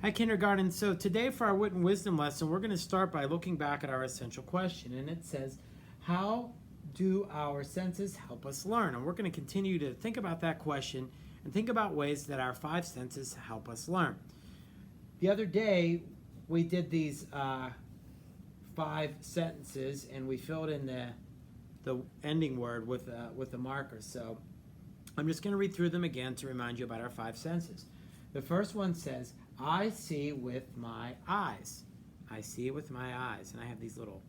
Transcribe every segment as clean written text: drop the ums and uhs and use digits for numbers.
Hi, kindergarten. So today for our wit and wisdom lesson, we're going to start by looking back at our essential question. And it says, how do our senses help us learn? And we're going to continue to think about that question and think about ways that our five senses help us learn. The other day, we did these five sentences and we filled in the ending word with a marker. So I'm just going to read through them again to remind you about our five senses. The first one says, I see with my eyes. I see with my eyes. And I have these little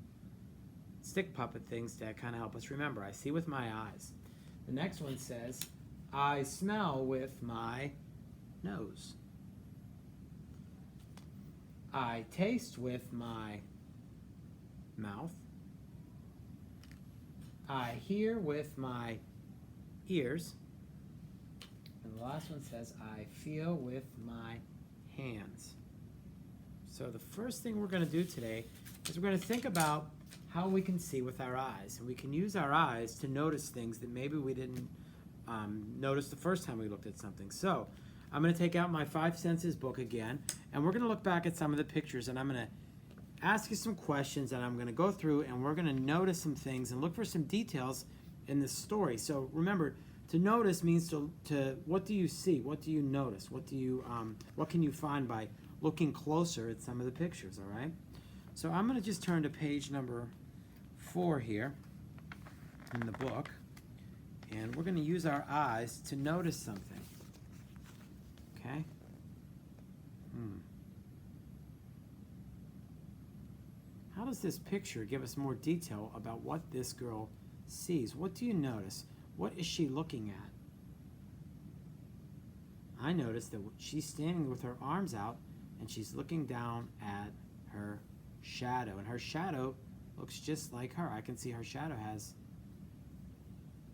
stick puppet things that kind of help us remember. I see with my eyes. The next one says, I smell with my nose. I taste with my mouth. I hear with my ears. And the last one says, I feel with my hands. So the first thing we're going to do today is we're going to think about how we can see with our eyes. And we can use our eyes to notice things that maybe we didn't notice the first time we looked at something. So I'm going to take out my Five Senses book again, and we're going to look back at some of the pictures, and I'm going to ask you some questions, and I'm going to go through, and we're going to notice some things and look for some details in the story. So remember, to notice means to what do you see? What do you notice? What can you find by looking closer at some of the pictures, all right? So I'm going to just turn to page number 4 here in the book, and we're going to use our eyes to notice something, okay? How does this picture give us more detail about what this girl sees? What do you notice? What is she looking at? I noticed that she's standing with her arms out and she's looking down at her shadow. And her shadow looks just like her. I can see her shadow has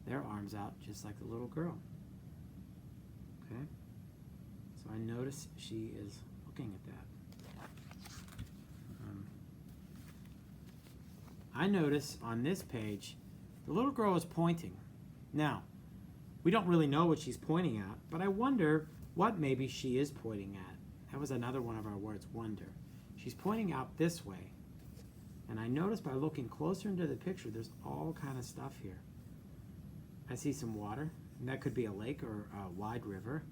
their arms out just like the little girl. Okay? So I notice she is looking at that. I notice on this page the little girl is pointing. Now, we don't really know what she's pointing at, but I wonder what maybe she is pointing at. That was another one of our words, wonder. She's pointing out this way. And I notice by looking closer into the picture, there's all kind of stuff here. I see some water, and that could be a lake or a wide river.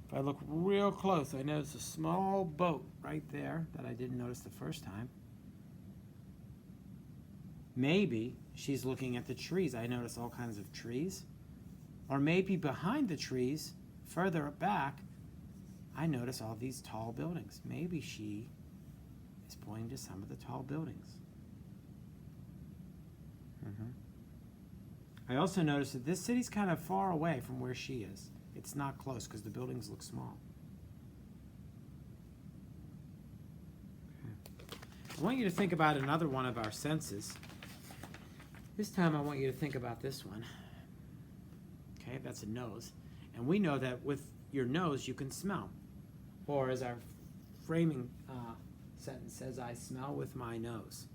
If I look real close, I notice a small boat right there that I didn't notice the first time. Maybe she's looking at the trees. I notice all kinds of trees. Or maybe behind the trees, further back, I notice all these tall buildings. Maybe she is pointing to some of the tall buildings. I also notice that this city's kind of far away from where she is. It's not close because the buildings look small. Okay. I want you to think about another one of our senses. This time I want you to think about this one. Okay, that's a nose. And we know that with your nose you can smell. Or as our framing sentence says, I smell with my nose.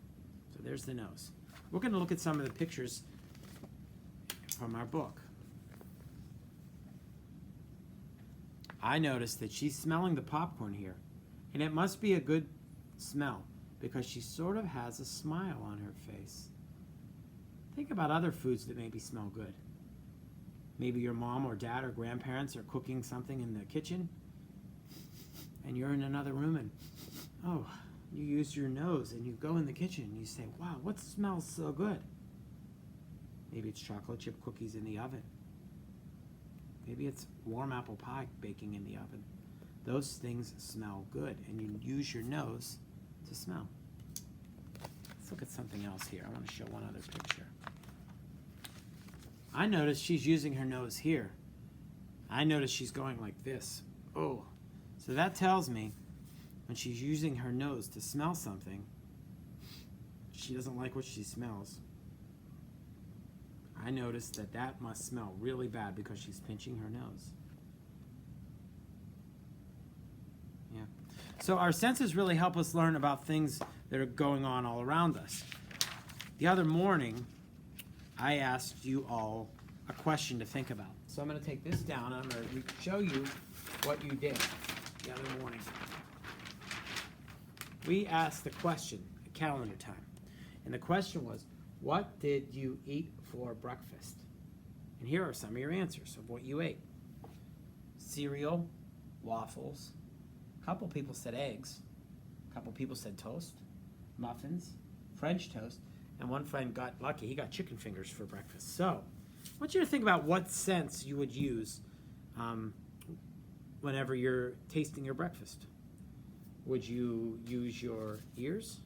So there's the nose. We're going to look at some of the pictures from our book. I noticed that she's smelling the popcorn here. And it must be a good smell because she sort of has a smile on her face. Think about other foods that maybe smell good. Maybe your mom or dad or grandparents are cooking something in the kitchen and you're in another room and, oh, you use your nose and you go in the kitchen and you say, wow, what smells so good? Maybe it's chocolate chip cookies in the oven. Maybe it's warm apple pie baking in the oven. Those things smell good and you use your nose to smell. Let's look at something else here. I want to show one other picture. I notice she's using her nose here. I notice she's going like this. Oh, so that tells me when she's using her nose to smell something, she doesn't like what she smells. I notice that that must smell really bad because she's pinching her nose. Yeah. So our senses really help us learn about things that are going on all around us. The other morning, I asked you all a question to think about. So I'm going to take this down and I'm going to show you what you did the other morning. we asked the question at calendar time. And the question was, what did you eat for breakfast? And here are some of your answers of what you ate. Cereal, waffles, a couple people said eggs, a couple people said toast, muffins, French toast, and one friend got lucky, he got chicken fingers for breakfast. So, I want you to think about what sense you would use whenever you're tasting your breakfast. Would you use your ears?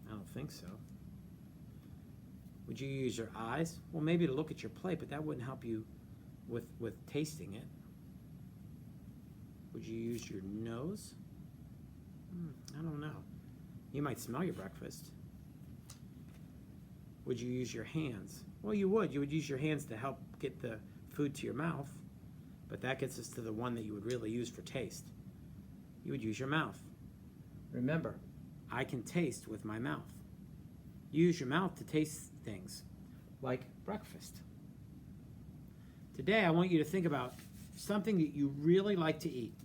I don't think so. Would you use your eyes? Well, maybe to look at your plate, but that wouldn't help you with tasting it. Would you use your nose? I don't know. You might smell your breakfast. Would you use your hands? Well, you would. You would use your hands to help get the food to your mouth, but that gets us to the one that you would really use for taste. You would use your mouth. Remember, I can taste with my mouth. Use your mouth to taste things like breakfast. Today, I want you to think about something that you really like to eat.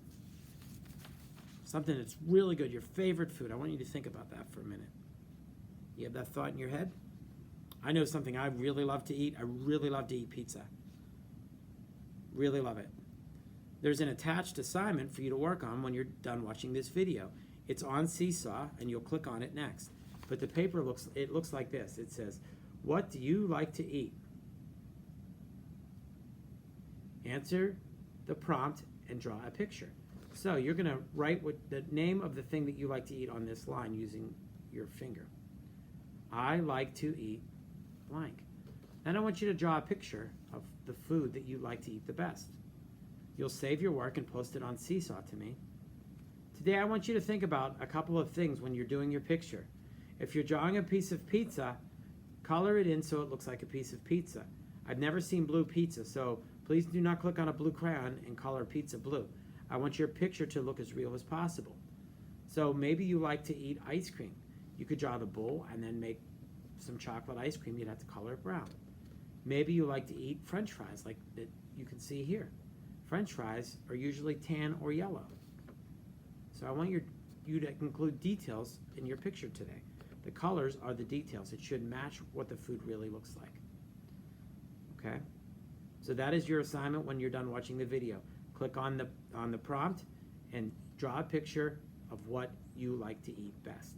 Something that's really good, your favorite food. I want you to think about that for a minute. You have that thought in your head? I know something I really love to eat. I really love to eat pizza. Really love it. There's an attached assignment for you to work on when you're done watching this video. It's on Seesaw, and you'll click on it next. But the paper looks like this. It says, what do you like to eat? Answer the prompt and draw a picture. So you're going to write what the name of the thing that you like to eat on this line using your finger. I like to eat blank. Then I want you to draw a picture of the food that you like to eat the best. You'll save your work and post it on Seesaw to me. Today I want you to think about a couple of things when you're doing your picture. If you're drawing a piece of pizza, color it in so it looks like a piece of pizza. I've never seen blue pizza, so please do not click on a blue crayon and color pizza blue. I want your picture to look as real as possible. So maybe you like to eat ice cream. You could draw the bowl and then make some chocolate ice cream. You'd have to color it brown. Maybe you like to eat French fries like that you can see here. French fries are usually tan or yellow. So I want you to include details in your picture today. The colors are the details. It should match what the food really looks like. Okay? So that is your assignment when you're done watching the video. Click on the prompt and draw a picture of what you like to eat best.